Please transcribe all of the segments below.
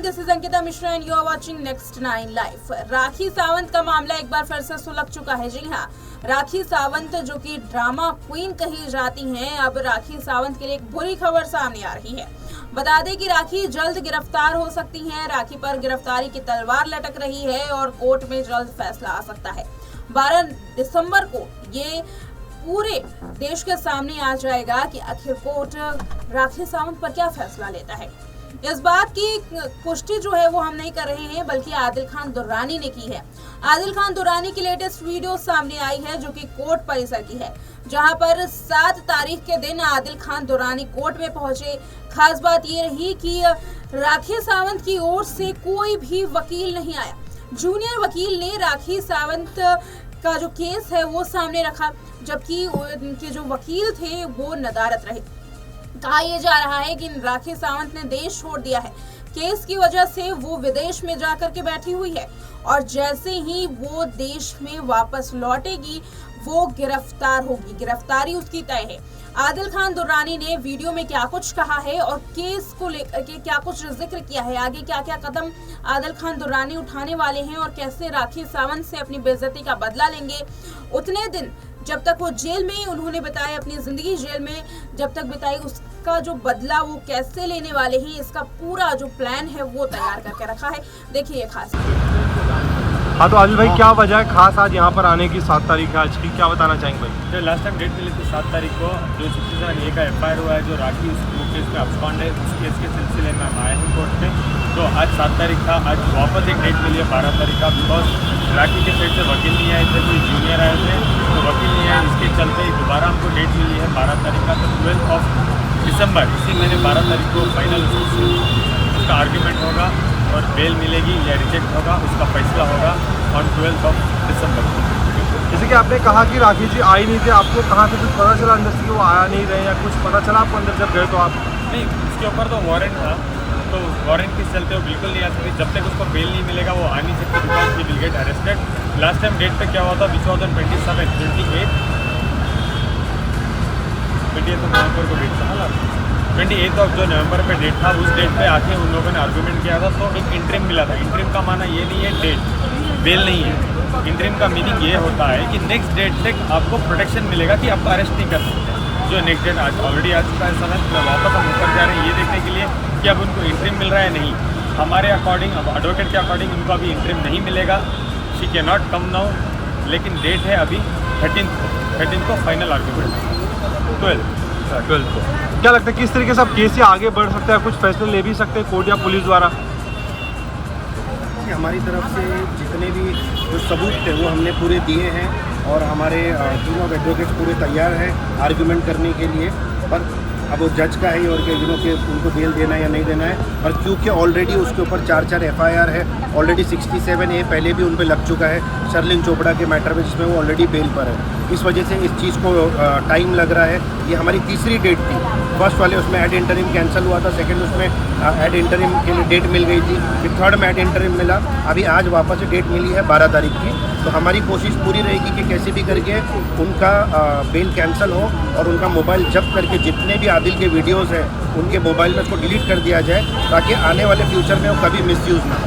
This is Ankita Mishra and you are watching next 9 live. Rakhi Sawant का मामला एक बार फिर से सुलग चुका है। जी हाँ, राखी सावंत जो कि ड्रामा क्वीन कही जाती हैं, अब राखी सावंत के लिए एक बुरी खबर सामने आ रही है। बता दें कि राखी जल्द गिरफ्तार हो सकती हैं। राखी पर गिरफ्तारी की तलवार लटक रही है और कोर्ट में जल्द फैसला आ सकता है। 12 दिसंबर को ये पूरे देश के सामने आ जाएगा कि आखिर कोर्ट राखी सावंत पर क्या फैसला लेता है। इस बात की पुष्टि जो है वो हम नहीं कर रहे हैं, बल्कि आदिल खान दुर्रानी ने की है। आदिल खान दुर्रानी की लेटेस्ट वीडियो सामने आई है जो कि कोर्ट परिसर की है, जहां पर 7 तारीख के दिन आदिल खान दुर्रानी कोर्ट में पहुंचे। खास बात ये रही कि राखी सावंत की ओर से कोई भी वकील नहीं आया। जूनियर वकील ने राखी सावंत का जो केस है वो सामने रखा, जबकि उनके जो वकील थे वो नदारत रहे। कहा यह जा रहा है कि राखी सावंत ने देश छोड़ दिया है। केस की वजह से वो विदेश में जाकर के बैठी हुई है और जैसे ही वो देश में वापस लौटेगी वो गिरफ्तार होगी। गिरफ्तारी उसकी तय है। आदिल खान दुर्रानी ने वीडियो में क्या कुछ कहा है और केस को लेकर के क्या कुछ जिक्र किया है, आगे क्या क्या कदम आदिल खान दुर्रानी उठाने वाले हैं और कैसे राखी सावंत से अपनी बेइज्जती का बदला लेंगे। उतने दिन जब तक वो जेल में, उन्होंने बताया अपनी जिंदगी जेल में जब तक बिताई, उसका जो बदला वो कैसे लेने वाले हैं, इसका पूरा जो प्लान है वो तैयार करके रखा है। देखिए ये खास। हाँ तो आदिल भाई, क्या वजह है खास आज यहाँ पर आने की? 7 तारीख है आज की, क्या बताना चाहेंगे भाई? जो लास्ट टाइम डेट मिली थी 7 तारीख को, जो 67A का FIR हुआ है, जो राखी उस केस में अब्सकॉन्ड है, उस केस के सिलसिले में हम आए हैं कोर्ट में। तो आज 7 तारीख था, आज वापस एक डेट मिली है 12 तारीख का। बिकॉज राखी के साइड से वकील नहीं आए थे, कोई जूनियर आए थे, तो वकील नहीं आए, इसके चलते दोबारा हमको डेट मिली है 12 तारीख का। तो 12 दिसंबर, इसी महीने 12 तारीख को फाइनल उसका आर्ग्यूमेंट होगा और बेल मिलेगी या रिजेक्ट होगा, उसका फैसला होगा ऑन 12 दिसंबर। जैसे कि आपने कहा कि राखी जी आई नहीं थे, आपको कहाँ से कुछ पता चला अंदर से कि वो आया नहीं रहे, या कुछ पता चला आपको अंदर जब गए तो आप? नहीं, उसके ऊपर तो वारंट था, तो वारंट के चलते वो बिल्कुल नहीं आ सकती। जब तक उसको बेल नहीं मिलेगा वो आ नहीं सकती, because he will get arrested. Last time date पे क्या हुआ था, 28 नवंबर को डेट था, 28 नवंबर पे डेट था। उस डेट पे आके उन लोगों ने आर्गूमेंट किया था, तो एक इंटरिम मिला था। इंटरिम का माना ये नहीं है डेट, बेल नहीं है। इंटरिम का मीनिंग ये होता है कि नेक्स्ट डेट तक आपको प्रोटेक्शन मिलेगा कि आपको अरेस्ट नहीं कर सकते। जो नेक्स्ट डेट आज ऑलरेडी आ चुका है समय, तो वापस हम ऊपर जा रहे हैं ये देखने के लिए कि अब उनको इंटरिम मिल रहा है नहीं। हमारे अकॉर्डिंग, अब एडवोकेट के अकॉर्डिंग उनको अभी इंटरिम नहीं मिलेगा। She can not come now, लेकिन डेट है अभी 13 को फाइनल आर्गूमेंट, 12 को। क्या लगता है किस तरीके से अब केस आगे बढ़ सकता है? कुछ फैसले ले भी सकते हैं कोर्ट या पुलिस द्वारा? हमारी तरफ से जितने भी जो सबूत थे वो हमने पूरे दिए हैं और हमारे तीनों एडवोकेट्स पूरे तैयार हैं आर्गुमेंट करने के लिए। पर अब वो जज का है और के उनको बेल देना है या नहीं देना है। और क्योंकि ऑलरेडी उसके ऊपर 4 FIR है, ऑलरेडी 67A पहले भी उन पर लग चुका है शर्लिन चोपड़ा के मैटर में, जिसमें वो ऑलरेडी बेल पर है। इस वजह से इस चीज़ को टाइम लग रहा है। ये हमारी तीसरी डेट थी। फर्स्ट वाले उसमें एड इंटरिम कैंसिल हुआ था, सेकंड उसमें एड इंटरिम के लिए डेट मिल गई थी, फिर थर्ड में एड इंटरिम मिला। अभी आज वापस से डेट मिली है 12 तारीख की। तो हमारी कोशिश पूरी रहेगी कि कैसे भी करके उनका बेल कैंसिल हो और उनका मोबाइल जब्त करके जितने भी आदिल के वीडियोज़ हैं उनके मोबाइल में उसको डिलीट कर दिया जाए, ताकि आने वाले फ्यूचर में वो कभी मिसयूज़ ना हो।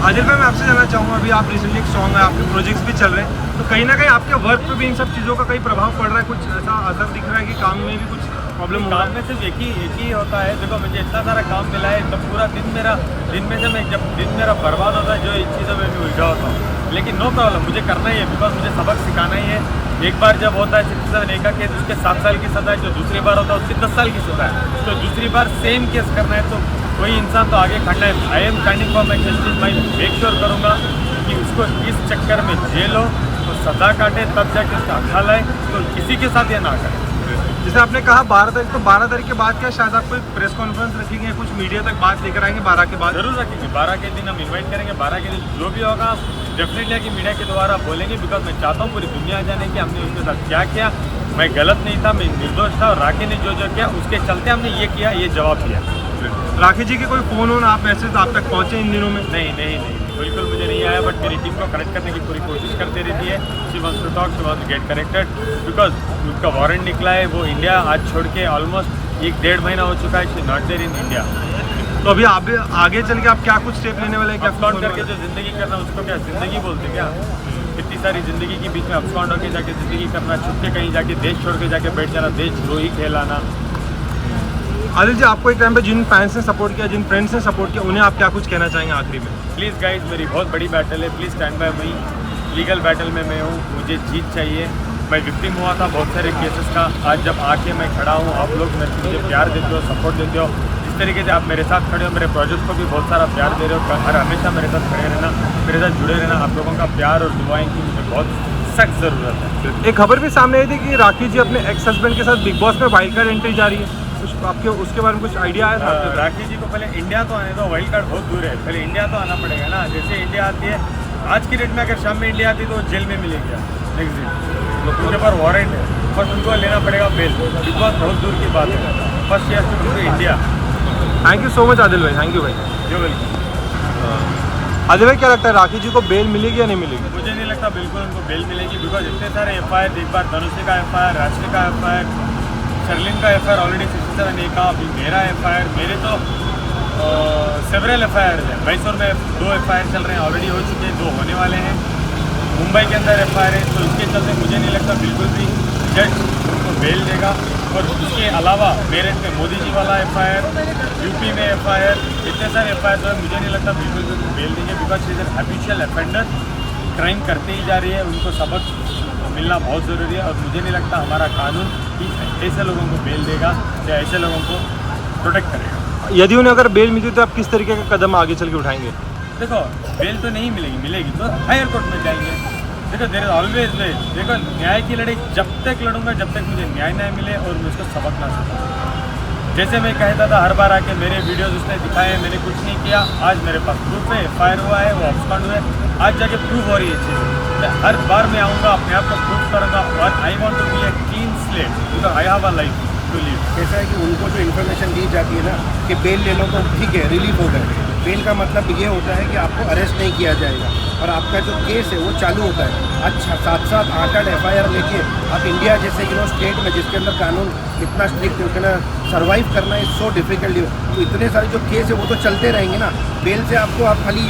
आदिल भाई, मैं आपसे जानना चाहूँगा, अभी आप रिसेंटली एक सॉन्ग है, आपके प्रोजेक्ट्स भी चल रहे हैं, तो कहीं ना कहीं आपके वर्क पे भी इन सब चीज़ों का कहीं प्रभाव पड़ रहा है? कुछ ऐसा असर दिख रहा है कि काम में भी कुछ प्रॉब्लम? काम में सिर्फ एक ही होता है। देखो, मुझे इतना सारा काम मिला है, तो पूरा दिन में से मैं जब दिन मेरा बर्बाद होता है, जो इन चीज़ों में भी उलझा होता हूँ। लेकिन नो प्रॉब्लम, मुझे करना ही है, बिकॉज मुझे सबक सिखाना ही है। एक बार जब होता है 67A का केस, उसके 7 साल की सज़ा है, जो दूसरी बार होता है उसकी 10 साल की सज़ा है। तो दूसरी बार सेम केस करना है, तो कोई इंसान तो आगे खड़ना है। I am standing for my justice. मैं मेक श्योर करूँगा कि उसको इस चक्कर में जेल हो तो सज़ा काटे, तब जाके उसका हक़ आए, तो किसी के साथ ये ना करे। जैसे आपने कहा 12 तारीख, तो 12 तारीख के बाद क्या शायद आप कोई प्रेस कॉन्फ्रेंस रखेंगे, कुछ मीडिया तक बात लेकर आएंगे 12 के बाद? जरूर रखेंगे। 12 के दिन हम इन्वाइट करेंगे। 12 के दिन जो भी होगा डेफिनेटली कि मीडिया के द्वारा बोलेंगे, बिकॉज मैं चाहता हूँ पूरी दुनिया जाने कि हमने उनके साथ क्या किया। मैं गलत नहीं था, मैं निर्दोष था, और राखी ने जो किया उसके चलते हमने ये किया, ये जवाब दिया। राखी जी के कोई फ़ोन हो, आप मैसेज आप तक पहुँचे इन दिनों में? नहीं, बिल्कुल मुझे नहीं आया, बट मेरी टीम को कनेक्ट करने की पूरी कोशिश करते रहती है। She wants to talk, she wants to get connected, because उनका वारंट निकला है। वो इंडिया आज छोड़ के ऑलमोस्ट 1-1.5 महीना हो चुका है। She not there in India. तो अभी आप आगे चल के आप क्या कुछ स्टेप लेने वाले हैं? क्या अपस्कॉन्ड करके जो जिंदगी करना उसको क्या जिंदगी बोलते क्या? इतनी सारी जिंदगी के बीच में अपस्कॉन्ड होके जाके जिंदगी करना, छुप के कहीं जाके देश छोड़ के जाके बैठ जाना, देशद्रोही कहलाना। आदिल जी, आपको एक टाइम पे जिन फैंस ने सपोर्ट किया, जिन फ्रेंड्स ने सपोर्ट किया, उन्हें आप क्या कुछ कहना चाहेंगे आखिरी में? प्लीज़ गाइज, मेरी बहुत बड़ी बैटल है, please stand by me. Legal battle में मैं हूँ, मुझे जीत चाहिए। मैं विक्टिम हुआ था बहुत सारे केसेस का, आज जब आके मैं खड़ा हूँ, आप लोग मुझे प्यार देते हो, सपोर्ट देते हो, इस तरीके से आप मेरे साथ खड़े हो, मेरे प्रोजेक्ट को भी बहुत सारा प्यार दे रहे हो, हर हमेशा मेरे साथ खड़े रहना, मेरे साथ जुड़े रहना। आप लोगों का प्यार और दुआएं की मुझे बहुत सख्त ज़रूरत है। एक खबर भी सामने आई थी कि राखी जी अपने एक्स हस्बैंड के साथ बिग बॉस में वाइल्ड कार्ड एंट्री जा रही है, आपके उसके बारे में कुछ आइडिया है? राखी जी को पहले इंडिया तो आने दो, वाइल्ड कार्ड बहुत दूर है, पहले इंडिया तो आना पड़ेगा ना। जैसे इंडिया आती है, आज की डेट में अगर शाम में इंडिया आती तो जेल में मिलेगी नेक्स्ट दिन, उनके पास वारंट है, बस उनको लेना पड़ेगा बेल। बिग बॉस बहुत दूर की बात है, first year to India. Thank you so much Adil भाई, थैंक यू भाई। जो वेलकम। आदिल भाई, क्या लगता है राखी जी को बेल मिलेगी या नहीं मिलेगी? मुझे नहीं लगता बिल्कुल उनको बेल मिलेगी, बिकॉज इतने सारे FIR, एक बार धनुषी का FIR, राशि का FIR, शर्लिन का FIR ऑलरेडी 67 नहीं का, अभी मेरा FIR, मेरे तो सेवरल FIR है। मैसूर में 2 FIR चल रहे हैं, ऑलरेडी हो चुके हैं, 2 होने वाले हैं। मुंबई के अंदर FIR है, तो इसके चलते मुझे नहीं लगता बिल्कुल भी जज उनको बेल देगा। और उसके अलावा मेरठ में मोदी जी वाला FIR, यूपी में FIR, इतने सारे FIR जो है, मुझे नहीं लगता बिल्कुल भी बेल देंगे, because is an habitual offender, crime करते ही जा रही है, उनको सबक मिलना बहुत ज़रूरी है। और मुझे नहीं लगता हमारा कानून कि ऐसे लोगों को बेल देगा या ऐसे लोगों को प्रोटेक्ट करेगा। यदि उन्हें अगर बेल मिलती तो आप किस तरीके का कदम आगे चल के उठाएंगे? देखो, बेल तो नहीं मिलेगी तो हायर कोर्ट में जाएंगे। देखो, देयर इज ऑलवेज वे। देखो, न्याय की लड़ाई जब तक लड़ूंगा जब तक मुझे न्याय ना मिले और मैं उसको सबक ना सकूँ। जैसे मैं कहता था हर बार आके मेरे वीडियोस उसने दिखाए, मैंने कुछ नहीं किया, आज मेरे पास प्रूफ है, FIR हुआ है, वो अपस्कॉन्ड हुआ है, आज जाके प्रूफ हो रही है चीज़। मैं हर बार मैं आऊँगा, अपने आप को प्रूफ करूँगा, और I want to be a clean slate, because I have a life to live. ऐसा है कि उनको जो इन्फॉर्मेशन दी जाती है ना कि बेल ले लो तो ठीक है, रिलीफ हो गए। बेल का मतलब ये होता है कि आपको अरेस्ट नहीं किया जाएगा और आपका जो केस है वो चालू होता है। अच्छा, 7-7, 8-8 FIR लेके आप इंडिया जैसे स्टेट में जिसके अंदर कानून इतना स्ट्रिक्ट है, उसके सर्वाइव करना इज सो डिफिकल्ट। तो इतने सारे जो केस है वो तो चलते रहेंगे ना। बेल से आपको आप खाली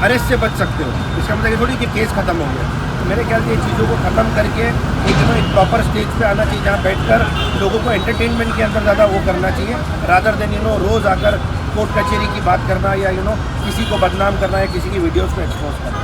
अरेस्ट से बच सकते हो, इसका मतलब ये थोड़ी कि केस खत्म हो गया। तो मेरे ख्याल से ये चीज़ों को ख़त्म करके एक प्रॉपर स्टेज पे आना चाहिए जहाँ बैठकर लोगों को एंटरटेनमेंट के अंदर ज़्यादा वो करना चाहिए, रादर देन रोज़ आकर कोर्ट कचहरी की बात करना या किसी को बदनाम करना या किसी की वीडियोस को एक्सपोज करना।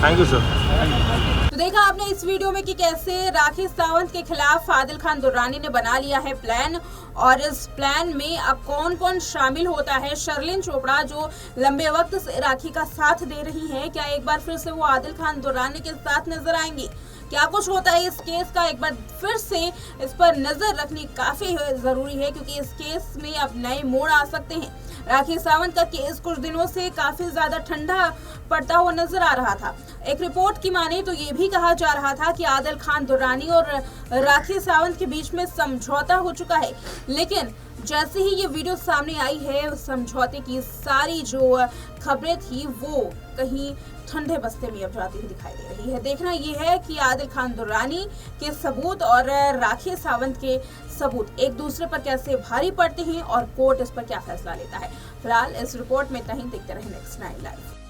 Thank you sir. तो देखा आपने इस वीडियो में कि कैसे राखी सावंत के खिलाफ आदिल खान दुर्रानी ने बना लिया है प्लान, और इस प्लान में अब कौन कौन शामिल होता है। शर्लिन चोपड़ा जो लंबे वक्त से राखी का साथ दे रही हैं, क्या एक बार फिर से वो आदिल खान दुर्रानी के साथ नजर आएंगी? क्या कुछ होता है इस केस का, एक बार फिर से इस पर नजर रखनी काफी जरूरी है, क्योंकि इस केस में अब नए मोड़ आ सकते हैं। राखी सावंत का केस कुछ दिनों से काफी ज्यादा ठंडा पड़ता हुआ नजर आ रहा था। एक रिपोर्ट की माने तो ये भी कहा जा रहा था कि आदिल खान दुर्रानी और राखी सावंत के बीच में समझौता हो चुका है, लेकिन जैसे ही ये वीडियो सामने आई है, उस समझौते की सारी जो खबरें थी वो कहीं ठंडे बस्ते में अब जाती हुई दिखाई दे रही है। देखना ये है कि आदिल खान दुर्रानी के सबूत और राखी सावंत के सबूत एक दूसरे पर कैसे भारी पड़ते हैं और कोर्ट इस पर क्या फैसला लेता है। फिलहाल इस रिपोर्ट में इतना ही, देखते रहे नेक्स्ट 9 लाइव।